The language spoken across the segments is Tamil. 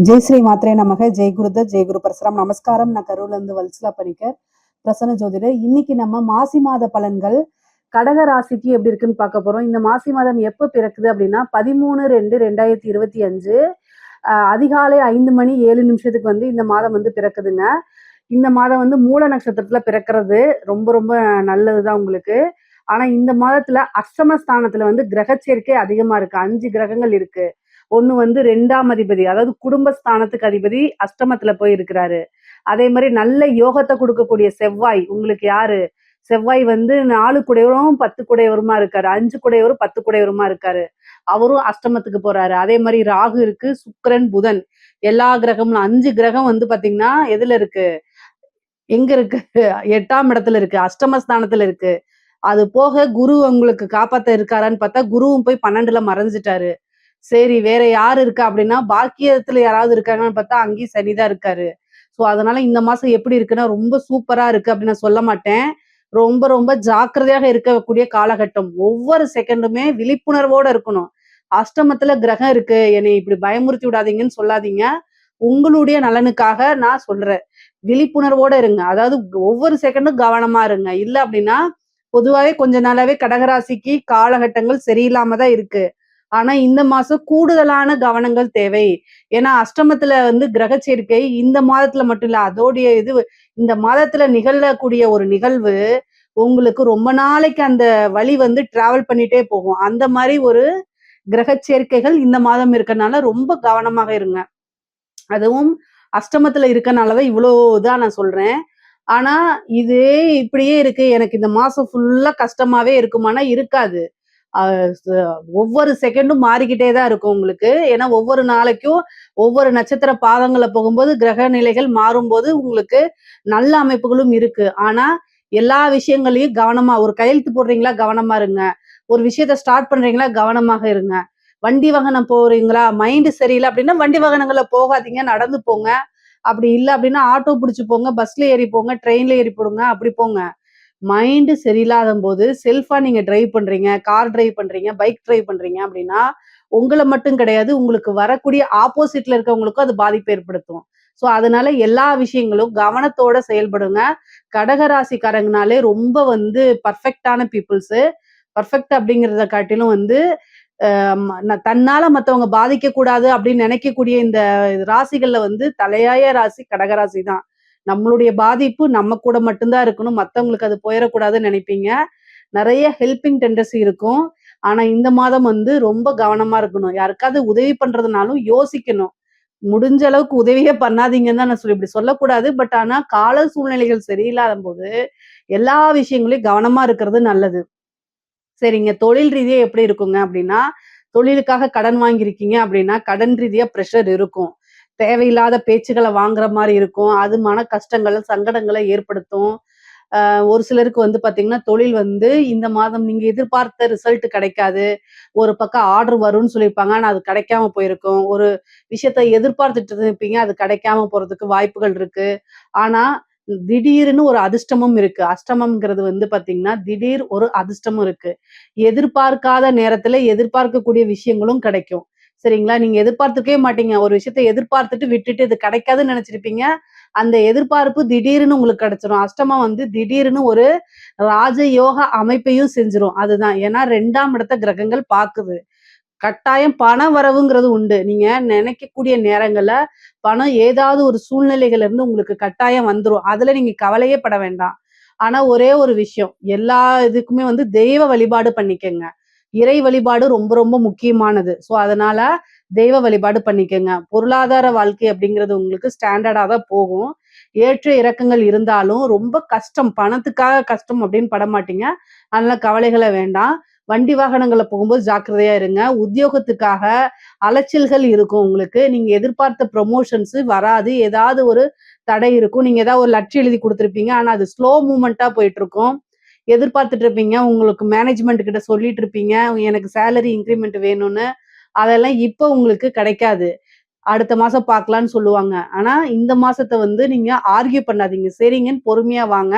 ஜெய் ஸ்ரீ மாத்ரே நமக. ஜெய் குருதத், ஜெய் குரு பரசுராம். நமஸ்காரம். நான் கரூர்ல இருந்து வல்சலா பணிக்கர், பிரசன்ன ஜோதிடர். இன்னைக்கு நம்ம மாசி மாத பலன்கள் கடக ராசிக்கு எப்படி இருக்குன்னு பார்க்க போறோம். இந்த மாசி மாதம் எப்ப பிறக்குது அப்படின்னா 13/2/2025 அதிகாலை 5:07 வந்து இந்த மாதம் வந்து பிறக்குதுங்க. இந்த மாதம் வந்து மூல நட்சத்திரத்துல பிறக்கிறது ரொம்ப ரொம்ப நல்லதுதான் உங்களுக்கு. ஆனா இந்த மாதத்துல அஷ்டமஸ்தானத்துல வந்து கிரக சேர்க்கை அதிகமா இருக்கு. 5 கிரகங்கள் இருக்கு. ஒண்ணு வந்து 2ஆம் அதிபதி, அதாவது குடும்பஸ்தானத்துக்கு அதிபதி அஷ்டமத்துல போய் இருக்கிறாரு. அதே மாதிரி நல்ல யோகத்தை கொடுக்கக்கூடிய செவ்வாய் உங்களுக்கு யாரு? செவ்வாய் வந்து 4 குடையவரும் 10 குடையவருமா இருக்காரு. 5 குடையவரும் 10 குடையவருமா இருக்காரு. அவரும் அஷ்டமத்துக்கு போறாரு. அதே மாதிரி ராகு இருக்கு, சுக்கிரன், புதன், எல்லா கிரகமும் 5 கிரகம் வந்து பாத்தீங்கன்னா எதுல இருக்கு? எங்க இருக்கு? 8ஆம் இடத்துல இருக்கு, அஷ்டமஸ்தானத்துல இருக்கு. அது போக குரு உங்களுக்கு காப்பாத்த இருக்காரான்னு பார்த்தா குருவும் போய் 12ல மறைஞ்சிட்டாரு. சரி, வேற யாரு இருக்கா அப்படின்னா பாக்கியத்துல யாராவது இருக்காங்கன்னு பார்த்தா அங்கேயும் சனிதான் இருக்காரு. ஸோ அதனால இந்த மாசம் எப்படி இருக்குன்னா ரொம்ப சூப்பரா இருக்கு அப்படின்னு நான் சொல்ல மாட்டேன். ரொம்ப ரொம்ப ஜாக்கிரதையாக இருக்கக்கூடிய காலகட்டம். ஒவ்வொரு செகண்டுமே விழிப்புணர்வோட இருக்கணும். அஷ்டமத்துல கிரகம் இருக்கு, என்னை இப்படி பயமுறுத்தி விடாதீங்கன்னு சொல்லாதீங்க. உங்களுடைய நலனுக்காக நான் சொல்றேன். விழிப்புணர்வோட இருங்க. அதாவது ஒவ்வொரு செகண்டும் கவனமா இருங்க. இல்ல அப்படின்னா பொதுவாவே கொஞ்ச நாளாவே கடகராசிக்கு காலகட்டங்கள் சரியில்லாம தான் இருக்கு. ஆனா இந்த மாசம் கூடுதலான கவனங்கள் தேவை. ஏன்னா அஷ்டமத்துல வந்து கிரக சேர்க்கை இந்த மாதத்துல மட்டும் இல்ல, அதோடைய இது இந்த மாதத்துல நிகழக்கூடிய ஒரு நிகழ்வு உங்களுக்கு ரொம்ப நாளைக்கு அந்த வழி வந்து டிராவல் பண்ணிட்டே போகும். அந்த மாதிரி ஒரு கிரக சேர்க்கைகள் இந்த மாதம் இருக்கனால ரொம்ப கவனமாக இருங்க. அதுவும் அஷ்டமத்துல இருக்கனாலதான் இவ்வளோ இதா நான் சொல்றேன். ஆனா இதே இப்படியே இருக்கு, எனக்கு இந்த மாசம் ஃபுல்லா கஷ்டமாவே இருக்குமானா இருக்காது. ஒவ்வொரு செகண்டும் மாறிக்கிட்டே தான் இருக்கும் உங்களுக்கு. ஏன்னா ஒவ்வொரு நாளைக்கும் ஒவ்வொரு நட்சத்திர பாதங்கள்ல போகும்போது கிரக நிலைகள் மாறும்போது உங்களுக்கு நல்ல அமைப்புகளும் இருக்கு. ஆனா எல்லா விஷயங்களையும் கவனமா, ஒரு கையெழுத்து போடுறீங்களா கவனமா இருங்க. ஒரு விஷயத்த ஸ்டார்ட் பண்றீங்களா கவனமாக இருங்க. வண்டி வாகனம் போறீங்களா, மைண்ட் சரியில்லை அப்படின்னா வண்டி வாகனங்கள்ல போகாதீங்க, நடந்து போங்க. அப்படி இல்லை அப்படின்னா ஆட்டோ பிடிச்சு போங்க, பஸ்ல ஏறி போங்க, ட்ரெயின்ல ஏறி போடுங்க, அப்படி போங்க. மைண்டு சரியில்லாத போது செல்ஃபா நீங்க டிரைவ் பண்றீங்க, கார் டிரைவ் பண்றீங்க, பைக் டிரைவ் பண்றீங்க அப்படின்னா உங்களை மட்டும் கிடையாது, உங்களுக்கு வரக்கூடிய ஆப்போசிட்ல இருக்கவங்களுக்கும் அது பாதிப்பு ஏற்படுத்தும். ஸோ அதனால எல்லா விஷயங்களும் கவனத்தோட செயல்படுங்க. கடகராசிக்காரங்கனாலே ரொம்ப வந்து பர்ஃபெக்டான பீப்புள்ஸ். பர்ஃபெக்ட் அப்படிங்கிறத காட்டிலும் வந்து தன்னால மத்தவங்க பாதிக்க கூடாது அப்படின்னு நினைக்கக்கூடிய இந்த ராசிகள்ல வந்து தலையாய ராசி கடகராசி தான். நம்மளுடைய பாதிப்பு நம்ம கூட மட்டும்தான் இருக்கணும், மத்தவங்களுக்கு அது போயிடக்கூடாதுன்னு நினைப்பீங்க. நிறைய ஹெல்பிங் டெண்டன்சி இருக்கும். ஆனா இந்த மாதம் வந்து ரொம்ப கவனமா இருக்கணும். யாருக்காவது உதவி பண்றதுனாலும் யோசிக்கணும். முடிஞ்ச அளவுக்கு உதவியே பண்ணாதீங்கன்னு தான் நான் இப்படி சொல்லக்கூடாது. பட் ஆனா கால சூழ்நிலைகள் சரியில்லாத போது எல்லா விஷயங்களையும் கவனமா இருக்கிறது நல்லது. சரிங்க. தொழில் ரீதியா எப்படி இருக்குங்க அப்படின்னா, தொழிலுக்காக கடன் வாங்கியிருக்கீங்க அப்படின்னா, கடன் ரீதியா பிரஷர் இருக்கும். தேவையில்லாத பேச்சுக்கள வாங்குற மாரி இருக்கும். அது மன கஷ்டங்கள, சங்கடங்கள ஏற்படுத்தும். ஒரு சிலருக்கு வந்து பார்த்தீங்கன்னா, தொழில் வந்து இந்த மாதம் நீங்க எதிர்பார்த்த ரிசல்ட் கிடைக்காது. ஒரு பக்கம் ஆர்டர் வரும்னு சொல்லியிருப்பாங்க. ஆனா அது கிடைக்காம போயிருக்கும். ஒரு விஷயத்த எதிர்பார்த்துட்டு இருப்பீங்க. அது கிடைக்காம போறதுக்கு வாய்ப்புகள் இருக்கு. ஆனா திடீர்னு ஒரு அதிர்ஷ்டமும் இருக்கு. அஷ்டமம்ங்கிறது வந்து பார்த்தீங்கன்னா, திடீர் ஒரு அதிர்ஷ்டமும் இருக்கு. எதிர்பார்க்காத நேரத்துல எதிர்பார்க்கக்கூடிய விஷயங்களும் கிடைக்கும். சரிங்களா? நீங்க எதிர்பார்த்திருக்கவே மாட்டீங்க. ஒரு விஷயத்த எதிர்பார்த்துட்டு விட்டுட்டு இது கிடைக்காதுன்னு நினைச்சிருப்பீங்க. அந்த எதிர்பார்ப்பு திடீர்னு உங்களுக்கு கிடைச்சிரும். அஷ்டமம் வந்து திடீர்னு ஒரு ராஜயோக அமைப்பையும் செஞ்சிரும். அதுதான். ஏன்னா 2ஆம் இடத்த கிரகங்கள் பாக்குது. கட்டாயம் பண வரவுங்கிறது உண்டு. நீங்க நினைக்கக்கூடிய நேரங்கள்ல பணம் ஏதாவது ஒரு சூழ்நிலைகள்ல இருந்து உங்களுக்கு கட்டாயம் வந்துரும். அதுல நீங்க கவலையே பட வேண்டாம். ஆனா ஒரே ஒரு விஷயம், எல்லா இதுக்குமே வந்து தெய்வ வழிபாடு பண்ணிக்கங்க. இறை வழிபாடு ரொம்ப ரொம்ப முக்கியமானது. ஸோ அதனால தெய்வ வழிபாடு பண்ணிக்கங்க. பொருளாதார வாழ்க்கை அப்படிங்கிறது உங்களுக்கு ஸ்டாண்டர்டா தான் போகும். ஏற்ற இறக்கங்கள் இருந்தாலும் ரொம்ப கஷ்டம், பணத்துக்காக கஷ்டம் அப்படின்னு படமாட்டீங்க. அதனால கவலைகள வேண்டாம். வண்டி வாகனங்கள்ல போகும்போது ஜாக்கிரதையா இருங்க. உத்தியோகத்துக்காக அலைச்சல்கள் இருக்கும் உங்களுக்கு. நீங்க எதிர்பார்த்த ப்ரமோஷன்ஸ் வராது. ஏதாவது ஒரு தடை இருக்கும். நீங்க ஏதாவது ஒரு லட்சியம் எழுதி குடுத்திருப்பீங்க. ஆனா அது ஸ்லோ மூவ்மெண்ட்டா போயிட்டுருக்கும். எதிர்பார்த்துட்டு இருப்பீங்க. உங்களுக்கு மேனேஜ்மெண்ட் கிட்ட சொல்லிட்டு இருப்பீங்க, எனக்கு சேலரி இன்கிரிமெண்ட் வேணும்னு. அதெல்லாம் இப்ப உங்களுக்கு கிடைக்காது. அடுத்த மாசம் பார்க்கலான்னு சொல்லுவாங்க. ஆனா இந்த மாசத்த வந்து நீங்க ஆர்கியூ பண்ணாதீங்க. சரிங்கன்னு பொறுமையா வாங்க.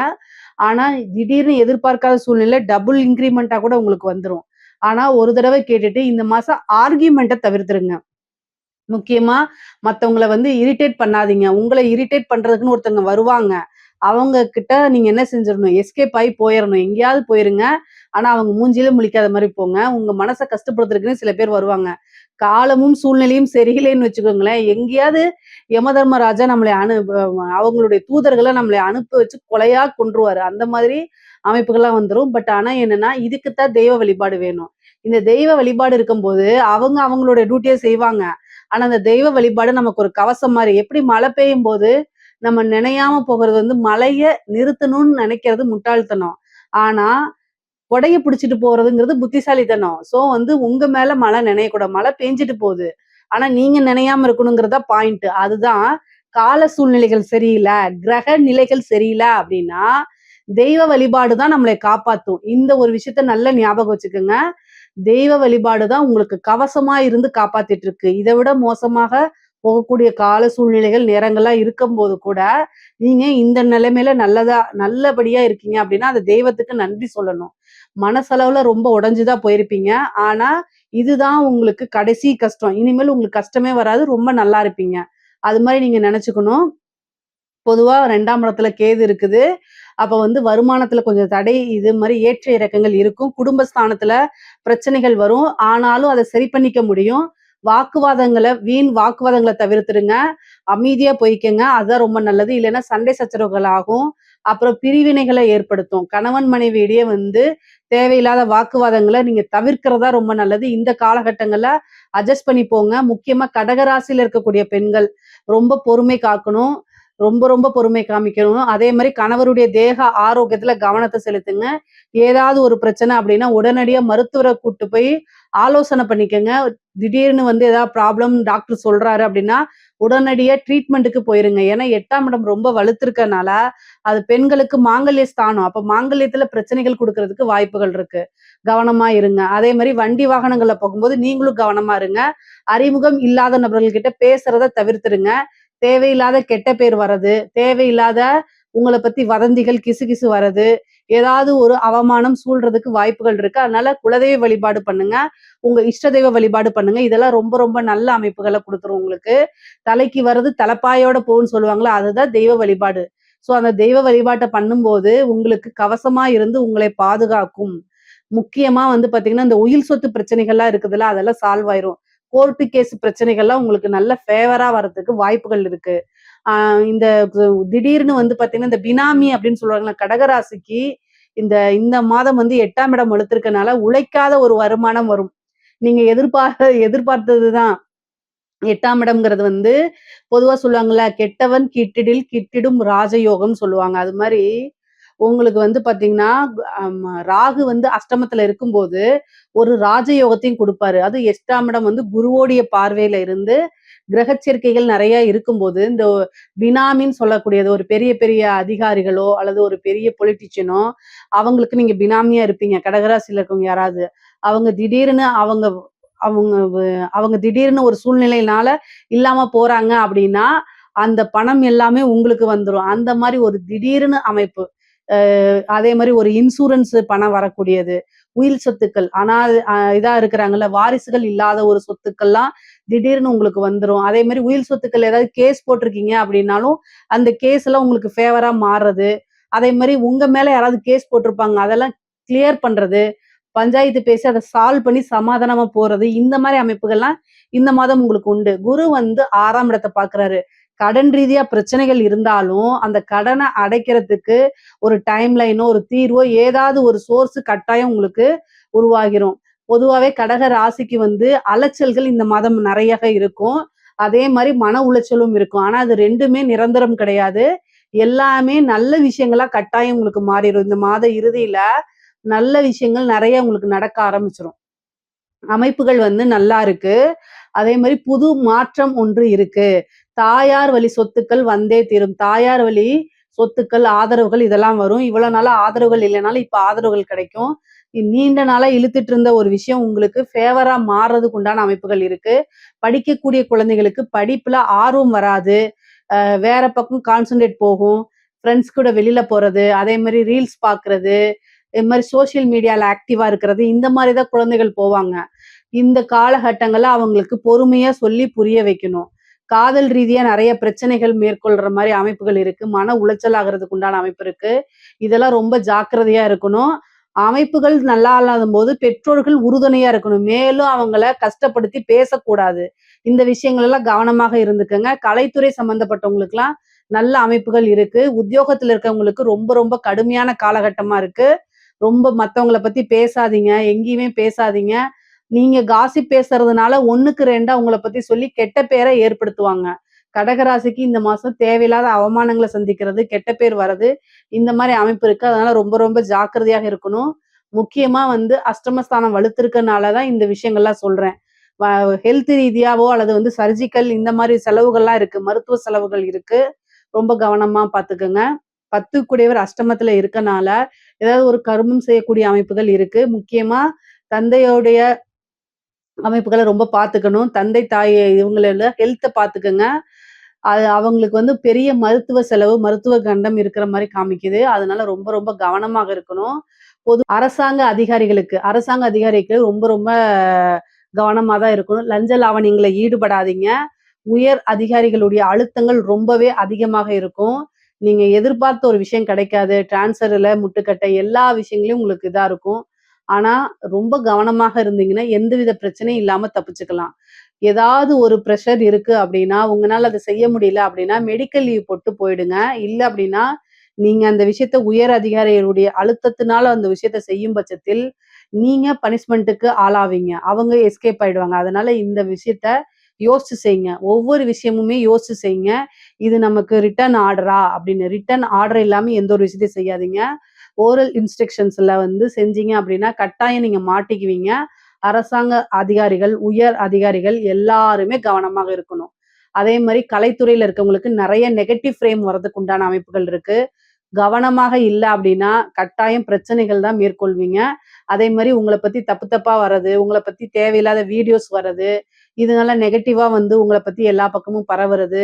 ஆனா திடீர்னு எதிர்பார்க்காத சூழ்நிலை டபுள் இன்கிரிமென்ட்டா கூட உங்களுக்கு வந்துரும். ஆனா ஒரு தடவ கேட்டுட்டு இந்த மாசம் ஆர்கியூமென்ட்ட தவிர்த்துருங்க. முக்கியமா மத்தவங்கள வந்து இரிட்டேட் பண்ணாதீங்க. உங்கள இரிட்டேட் பண்றதுக்குன்னு ஒருத்தவங்க வருவாங்க. அவங்க கிட்ட நீங்க என்ன செஞ்சிரணும், எஸ்கேப் ஆயி போயிரணும். எங்கேயாவது போயிருங்க. ஆனா அவங்க மூஞ்சிலே முழிக்காத மாரி போங்க. உங்க மனச கஷ்டப்படுத்துறதுக்குன்னு சில பேர் வருவாங்க. காலமும் சூழ்நிலையும் சரியில்லைன்னு வச்சுக்கோங்களேன், எங்கேயாவது யமதர்மராஜா நம்மளை அவங்களுடைய தூதர்கள நம்மளை அனுப்ப வச்சு கொலையா கொன்றுவாரு. அந்த மாதிரி அமைப்புகள்லாம் வந்துரும். பட் ஆனா என்னன்னா, இதுக்கு தான் தெய்வ வழிபாடு வேணும். இந்த தெய்வ வழிபாடு இருக்கும்போது, அவங்க அவங்களுடைய டியூட்டிய செய்வாங்க. ஆனா, அந்த தெய்வ வழிபாடு நமக்கு ஒரு கவசம் மாரி. எப்படி மழை பெய்யும்போது, நம்ம நனையாம போகுறது வந்து மழைய நிறுத்தணும்னு நெனைக்கிறது முட்டாள்தனம். ஆனா, கொடைய பிடிச்சிட்டு போறதுங்கிறது புத்திசாலித்தனம். சோ வந்து உங்க மேல மழை நனையக்கூடாது. மழை பேஞ்சுட்டு போகுது. ஆனா, நீங்க நனையாம இருக்கணுங்கிறது தான் பாயிண்ட். அதுதான் கால சூழ்நிலைகள் சரியில்ல, கிரக நிலைகள் சரியில்ல அப்படின்னா, தெய்வ வழிபாடு தான் நம்மளை காப்பாத்தும். இந்த ஒரு விஷயத்த நல்லா ஞாபகம் வச்சுக்கங்க. தெய்வ வழிபாடு தான் உங்களுக்கு கவசமா இருந்து காப்பாத்திட்டு இருக்கு. இதை விட மோசமாக போகக்கூடிய கால சூழ்நிலைகள் நேரங்கள்லாம் இருக்கும்போது கூட நீங்க இந்த நிலைமையில நல்லபடியா இருக்கீங்க அப்படின்னா அந்த தெய்வத்துக்கு நன்றி சொல்லணும். மனசளவுல ரொம்ப உடைஞ்சுதான் போயிருப்பீங்க. ஆனா இதுதான் உங்களுக்கு கடைசி கஷ்டம். இனிமேல் உங்களுக்கு கஷ்டமே வராது. ரொம்ப நல்லா இருப்பீங்க. அது மாதிரி நீங்க நினைச்சுக்கணும். பொதுவா 2ஆம் இடத்துல கேது இருக்குது. அப்ப வந்து வருமானத்துல கொஞ்சம் தடை, இது மாரி ஏற்ற இறக்கங்கள் இருக்கும். குடும்பஸ்தானத்துல பிரச்சனைகள் வரும். ஆனாலும் அத சரி பண்ணிக்க முடியும். வீண் வாக்குவாதங்கள தவிர்த்துருங்க. அமைதியா போய்க்கங்க. அதுதான் ரொம்ப நல்லது. இல்லைன்னா சண்டை சச்சரவுகள் ஆகும். அப்புறம் பிரிவினைகள ஏற்படுத்தும். கணவன் மனைவி இடையே வந்து தேவையில்லாத வாக்குவாதங்கள நீங்க தவிர்க்கிறதா ரொம்ப நல்லது. இந்த காலகட்டங்கள்ல அட்ஜஸ்ட் பண்ணி போங்க. முக்கியமா கடகராசியில இருக்கக்கூடிய பெண்கள் ரொம்ப பொறுமை காக்கணும். ரொம்ப ரொம்ப பொறுமை காமிக்கணும். அதே மாரி கணவருடைய தேக ஆரோக்கியத்துல கவனத்த செலுத்துங்க. ஏதாவது ஒரு பிரச்சனை அப்படின்னா, உடனடியா மருத்துவர கூட்டு போய் ஆலோசனை பண்ணிக்கங்க. திடீர்னு வந்து ஏதாவது ப்ராப்ளம் டாக்டர் சொல்றாரு அப்படின்னா, உடனடியா ட்ரீட்மெண்ட்டுக்கு போயிருங்க. ஏன்னா 8ஆம் இடம் ரொம்ப வலுத்திருக்கனால, அது பெண்களுக்கு மாங்கல்ய ஸ்தானம். அப்ப மாங்கல்யத்துல பிரச்சனைகள் குடுக்கறதுக்கு வாய்ப்புகள் இருக்கு. கவனமா இருங்க. அதே மாரி வண்டி வாகனங்கள்ல போகும்போது நீங்களும் கவனமா இருங்க. அறிமுகம் இல்லாத நபர்கள் கிட்ட பேசுறத தவிர்த்துருங்க. தேவையில்லாத கெட்ட பேர் வர்றது, தேவையில்லாத உங்கள பத்தி வதந்திகள், கிசுகிசு வர்றது, ஏதாவது ஒரு அவமானம் சூழ்றதுக்கு வாய்ப்புகள் இருக்கு. அதனால குலதெய்வ வழிபாடு பண்ணுங்க. உங்க இஷ்ட தெய்வ வழிபாடு பண்ணுங்க. இதெல்லாம் ரொம்ப ரொம்ப நல்ல அமைப்புகள குடுத்துரும் உங்களுக்கு. தலைக்கு வர்றது தலைப்பாயோட போகும்ன்னு சொல்லுவாங்கல்ல, அதுதான் தெய்வ வழிபாடு. சோ அந்த தெய்வ வழிபாட்ட பண்ணும்போது, உங்களுக்கு கவசமா இருந்து உங்களை பாதுகாக்கும். முக்கியமா வந்து பாத்தீங்கன்னா, இந்த உயில் சொத்து பிரச்சனைகள்லாம் இருக்குதுல்ல, அதெல்லாம் சால்வ் ஆயிரும். கோர்ட்டு கேஸ் பிரச்சனைகள்லாம் உங்களுக்கு நல்ல ஃபேவரா வரதுக்கு வாய்ப்புகள் இருக்கு. ஆ இந்த திடீர்னு வந்து பாத்தீங்கன்னா, இந்த பினாமி அப்படின்னு சொல்லுவாங்கல்ல, கடகராசிக்கு இந்த இந்த மாதம் வந்து 8ஆம் இடம் வலுத்திருக்கனால, உழைக்காத ஒரு வருமானம் வரும். நீங்க எதிர்பார்த்ததுதான். 8ஆம் இடம்ங்கிறது வந்து பொதுவா சொல்லுவாங்கல்ல, "கெட்டவன் கிட்டிடில் கிட்டிடும் ராஜயோகம்" சொல்லுவாங்க. அது மாரி உங்களுக்கு வந்து பாத்தீங்கன்னா, ராகு வந்து அஷ்டமத்துல இருக்கும்போது, ஒரு ராஜயோகத்தையும் குடுப்பாரு. அதுவும் 8ஆம் இடம் வந்து குருவோடைய பார்வையில இருந்து, கிரக சேர்க்கைகள் நெறைய இருக்கும்போது, இந்த பினாமின்னு சொல்லக்கூடியது ஒரு பெரிய பெரிய அதிகாரிகளோ, அல்லது ஒரு பெரிய பொலிட்டீஷியனோ, அவங்களுக்கு நீங்க பினாமியா இருப்பீங்க. கடகராசியில இருக்கவங்க யாராவது. அவங்க திடீர்னு அவங்க அவங்க வ அவங்க திடீர்னு ஒரு சூழ்நிலையினால இல்லாம போறாங்க அப்படின்னா, அந்த பணம் எல்லாமே உங்களுக்கு வந்துரும். அந்த மாரி ஒரு திடீர்னு அமைப்பு. அ அதே மாரி ஒரு இன்சூரன்ஸ் பணம் வரக்கூடியது. உயில் சொத்துக்கள். ஆனா இதா இருக்கிறாங்கல்ல, வாரிசுகள் இல்லாத ஒரு சொத்துக்கள்லாம் திடீர்னு உங்களுக்கு வந்துரும். அதே மாரி உயில் சொத்துக்கள் ஏதாவது கேஸ் போட்டிருக்கீங்க அப்படின்னாலும், அந்த கேஸ் எல்லாம் உங்களுக்கு ஃபேவரா மாறுறது. அதே மாரி உங்க மேல யாராவது கேஸ் போட்டிருப்பாங்க. அதெல்லாம் கிளியர் பண்றது. பஞ்சாயத்து பேசி அத சால்வ் பண்ணி சமாதானமா போறது. இந்த மாரி அமைப்புகள்லாம் இந்த மாதம் உங்களுக்கு உண்டு. குரு வந்து 6ஆம் இடத்த பார்க்குறாரு. கடன் ரீதியா பிரச்சனைகள் இருந்தாலும், அந்த கடன அடைக்கிறதுக்கு ஒரு டைம் லைனோ, ஒரு தீர்வோ ஏதாவது ஒரு சோர்ஸ் கட்டாயம் உங்களுக்கு உருவாகிரும். பொதுவாவே கடக ராசிக்கு வந்து அலைச்சல்கள் இந்த மாதம் நெறையாக இருக்கும். அதே மாரி மன உளைச்சலும் இருக்கும். ஆனா அது 2மே நிரந்தரம் கிடையாது. எல்லாமே நல்ல விஷயங்களா கட்டாயம் உங்களுக்கு மாறிரும். இந்த மாத இறுதியில நல்ல விஷயங்கள் நெறைய உங்களுக்கு நடக்க ஆரம்பிச்சுரும். அமைப்புகள் வந்து நல்லா இருக்கு. அதே மாரி புது மாற்றம் ஒன்று இருக்கு. தாயார் வழி சொத்துக்கள் வந்தே தீரும். தாயார் வழி சொத்துக்கள், ஆதரவுகள் இதெல்லாம் வரும். இவ்வளோ நாளா ஆதரவுகள் இல்லனாலும், இப்ப ஆதரவுகள் கிடைக்கும். நீண்ட நாளா இழுத்துட்டு இருந்த ஒரு விஷயம் உங்களுக்கு ஃபேவரா மாறுறதுக்கு உண்டான அமைப்புகள் இருக்கு. படிக்கக்கூடிய குழந்தைகளுக்கு படிப்புல ஆர்வம் வராது. வேற பக்கம் கான்சன்ட்ரேட் போகும். ஃப்ரெண்ட்ஸ் கூட வெளியில போறது, அதே மாரி ரீல்ஸ் பார்க்குறது, இது மாதிரி சோசியல் மீடியால ஆக்டிவா இருக்கிறது, இந்த மாதிரிதான் குழந்தைகள் போவாங்க. இந்த காலகட்டங்கள்ல அவங்களுக்கு பொறுமையா சொல்லி புரிய வைக்கணும். காதல் ரீதியா நிறைய பிரச்சனைகள் மேற்கொள்ற மாதிரி அமைப்புகள் இருக்கு. மன உளைச்சல் ஆகுறதுக்கு உண்டான அமைப்பு இருக்கு. இதெல்லாம் ரொம்ப ஜாக்கிரதையா இருக்கணும். அமைப்புகள் நல்லா இல்லாத போது பெற்றோர்கள் உறுதுணையா இருக்கணும். மேலும் அவங்கள கஷ்டப்படுத்தி பேசக்கூடாது. இந்த விஷயங்கள் எல்லாம் கவனமாக இருந்துக்கங்க. கலைத்துறை சம்பந்தப்பட்டவங்களுக்குலாம் நல்ல அமைப்புகள் இருக்கு. உத்தியோகத்துல இருக்கவங்களுக்கு ரொம்ப ரொம்ப கடுமையான காலகட்டமா இருக்கு. ரொம்ப மத்தவங்கள பத்தி பேசாதீங்க. எங்கேயுமே பேசாதீங்க. நீங்க காசிப் பேசுறதுனால 1க்கு 2 உங்கள பத்தி சொல்லி கெட்ட பேரை ஏற்படுத்துவாங்க. கடகராசிக்கு இந்த மாசம் தேவையில்லாத அவமானங்கள சந்திக்கிறது, கெட்ட பேர் வர்றது, இந்த மாரி அமைப்பு இருக்கு. அதனால ரொம்ப ரொம்ப ஜாக்கிரதையாக இருக்கணும். முக்கியமா வந்து அஷ்டமஸ்தானம் வலுத்திருக்கனால தான் இந்த விஷயங்கள்லாம் சொல்றேன். வ ஹெல்த் ரீதியாவோ அல்லது வந்து சர்ஜிக்கல் இந்த மாரி செலவுகள்லாம் இருக்கு. மருத்துவ செலவுகள் இருக்கு. ரொம்ப கவனமா பாத்துக்கங்க. 10 கூடியவர் அஷ்டமத்துல இருக்கனால, ஏதாவது ஒரு கருமம் செய்யக்கூடிய அமைப்புகள் இருக்கு. முக்கியமா தந்தையோடைய அமைப்புகள ரொம்ப பாத்துக்கணும். தந்தை, தாய் இவங்களோட ஹெல்த்த பாத்துக்கங்க. அது அவங்களுக்கு வந்து பெரிய மருத்துவ செலவு, மருத்துவ கண்டம் இருக்கிற மாரி காமிக்குது. அதனால ரொம்ப ரொம்ப கவனமாக இருக்கணும். அரசாங்க அதிகாரிக்கு ரொம்ப ரொம்ப கவனமா தான் இருக்கணும். லஞ்ச லாவணியங்கள்ல ஈடுபடாதீங்க. உயர் அதிகாரிகளுடைய அழுத்தங்கள் ரொம்பவே அதிகமாக இருக்கும். நீங்க எதிர்பார்த்த ஒரு விஷயம் கிடைக்காது. டிரான்ஸ்ஃபர்ல முட்டுக்கட்டை எல்லா விஷயங்களையும் உங்களுக்கு இதா இருக்கும். ஆனா ரொம்ப கவனமாக இருந்தீங்கன்னா, எந்தவித பிரச்சனையும் இல்லாம தப்பிச்சுக்கலாம். ஏதாவது ஒரு பிரஷர் இருக்கு அப்படின்னா, உங்கனால அத செய்ய முடியல அப்படின்னா, மெடிக்கல் லீவ் போட்டு போயிடுங்க. இல்ல அப்படின்னா, நீங்க அந்த விஷயத்த உயர் அதிகாரிகளுடைய அழுத்தத்தினால அந்த விஷயத்த செய்யும் பட்சத்தில், நீங்க பனிஷ்மென்ட்க்கு ஆளாவீங்க. அவங்க எஸ்கேப் ஆயிடுவாங்க. அதனால இந்த விஷயத்த யோசிச்சு செய்யுங்க. ஒவ்வொரு விஷயமுமே யோசிச்சு செய்யுங்க. இது நமக்கு ரிட்டர்ன் ஆர்டரா அப்படின்னு ரிட்டர்ன் ஆர்டர் இல்லாம எந்த ஒரு விஷயத்தையும் செய்யாதீங்க. ஓரல் இன்ஸ்ட்ரக்ஷன்ஸ்ல வந்து செஞ்சீங்க அப்படின்னா, கட்டாயம் நீங்க மாட்டிக்குவீங்க. அரசாங்க அதிகாரிகள், உயர் அதிகாரிகள் எல்லாருமே கவனமாக இருக்கணும். அதே மாரி கலைத்துறையில இருக்கவங்களுக்கு நெறைய நெகட்டிவ் ஃப்ரேம் வரதுக்கு உண்டான அமைப்புகள் இருக்கு. கவனமாக இல்ல அப்படின்னா, கட்டாயம் பிரச்சனைகள் தான் மேற்கொள்வீங்க. அதே மாரி உங்கள பத்தி தப்பு தப்பா வர்றது, உங்கள பத்தி தேவையில்லாத வீடியோஸ் வர்றது, இதனால நெகட்டிவா வந்து உங்கள பத்தி எல்லா பக்கமும் பரவுறது,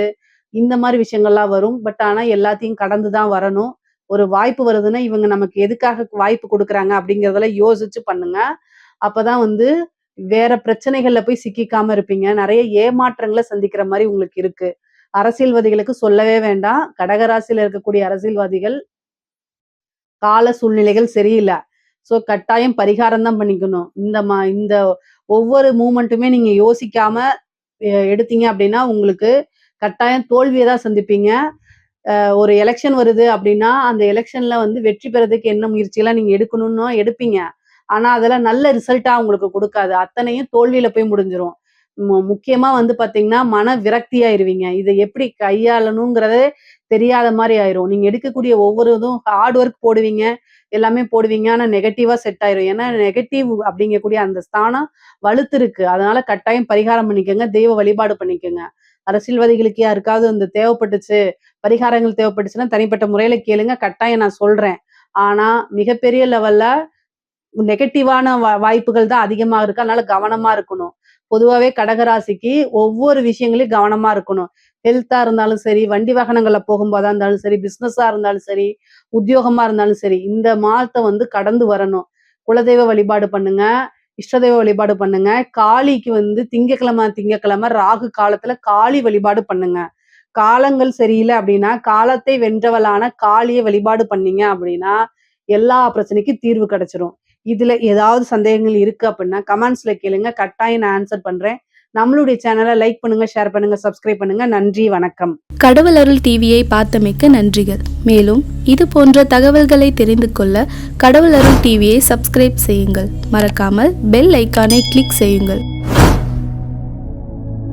இந்த மாரி விஷயங்கள்லாம் வரும். ஆனா எல்லாத்தையும் கடந்து தான் வரணும். ஒரு வாய்ப்பு வருதுன்னா, இவங்க நமக்கு எதுக்காக வாய்ப்பு குடுக்குறாங்க அப்படிங்கிறதெல்லாம் யோசிச்சு பண்ணுங்க. அப்பதான் வந்து வேற பிரச்சனைகள்ல போய் சிக்கிக்காம இருப்பீங்க. நெறைய ஏமாற்றங்கள சந்திக்கிற மாரி உங்களுக்கு இருக்கு. அரசியல்வாதிகளுக்கு சொல்லவே வேண்டாம். கடகராசியில இருக்கக்கூடிய அரசியல்வாதிகள் கால சூழ்நிலைகள் சரியில்ல. கட்டாயம் பரிகாரம் தான் பண்ணிக்கணும். இந்த ஒவ்வொரு மூவ்மெண்ட்டுமே நீங்க யோசிக்காம எடுத்தீங்க அப்படின்னா, உங்களுக்கு கட்டாயம் தோல்விய தான் சந்திப்பீங்க. ஒரு எலக்ஷன் வருது அப்படின்னா, அந்த எலக்ஷன்ல வந்து வெற்றி பெறதுக்கு என்ன முயற்சிலாம் நீங்க எடுக்கணும்னோ எடுப்பீங்க. ஆனா, அதெல்லாம் நல்ல ரிசல்ட்டா உங்களுக்கு குடுக்காது. அத்தனையும் தோல்வியில போய் முடிஞ்சிரும். முக்கியமா வந்து பாத்தீங்கன்னா, மன விரக்தி ஆயிருவீங்க. இத எப்படி கையாளணுங்கிறதே தெரியாத மாரி ஆயிரும். நீங்க எடுக்கக்கூடிய ஒவ்வொரு இதும் ஹார்ட் ஒர்க் போடுவீங்க. எல்லாமே போடுவீங்க. ஆனா நெகட்டிவா செட் ஆயிரும். ஏன்னா நெகட்டிவ் அப்படிங்கக்கூடிய அந்த ஸ்தானம் வலுத்திருக்கு. அதனால கட்டாயம் பரிகாரம் பண்ணிக்கங்க. தெய்வ வழிபாடு பண்ணிக்கங்க. அரசியல்வாதிகளுக்கு யாருக்காவது இந்த தேவைப்பட்டுச்சு, பரிகாரங்கள் தேவைப்பட்டுச்சுன்னா தனிப்பட்ட முறையில கேளுங்க. கட்டாயம் நான் சொல்றேன். ஆனா மிகப்பெரிய லெவல்ல நெகட்டிவான வாய்ப்புகள் தான் அதிகமா இருக்கு. அதனால கவனமா இருக்கணும். பொதுவாவே கடகராசிக்கு ஒவ்வொரு விஷயங்களையும் கவனமா இருக்கணும். ஹெல்த்தா இருந்தாலும் சரி, வண்டி வாகனங்கள்ல போகும்போதா இருந்தாலும் சரி, பிசினஸா இருந்தாலும் சரி, உத்தியோகமா இருந்தாலும் சரி, இந்த மாதத்த வந்து கடந்து வரணும். குலதெய்வ வழிபாடு பண்ணுங்க. இஷ்ட தெய்வ வழிபாடு பண்ணுங்க. காளிக்கு வந்து திங்கட்கிழமை ராகு காலத்துல காளி வழிபாடு பண்ணுங்க. காலங்கள் சரியில்ல அப்படின்னா, காலத்தை வென்றவளான காளிய வழிபாடு பண்ணீங்க அப்படின்னா, எல்லா பிரச்சனைக்கும் தீர்வு கிடைச்சிரும். இதுல ஏதாவது சந்தேகங்கள் இருக்கு அப்படின்னா, கமெண்ட்ஸ்ல கேளுங்க. கட்டாயம் நான் ஆன்சர் பண்றேன். நம்மளுடைய சேனலை லைக் பண்ணுங்க, ஷேர் பண்ணுங்க, சப்ஸ்கிரைப் பண்ணுங்க. நன்றி, வணக்கம். கடவுள் அருள் டிவியை பார்த்தமைக்க நன்றிகள். மேலும் இது போன்ற தகவல்களை தெரிந்து கொள்ள கடவுள் அருள் டிவியை சப்ஸ்கிரைப் செய்யுங்கள். மறக்காமல் பெல் ஐக்கானை கிளிக் செய்யுங்கள்.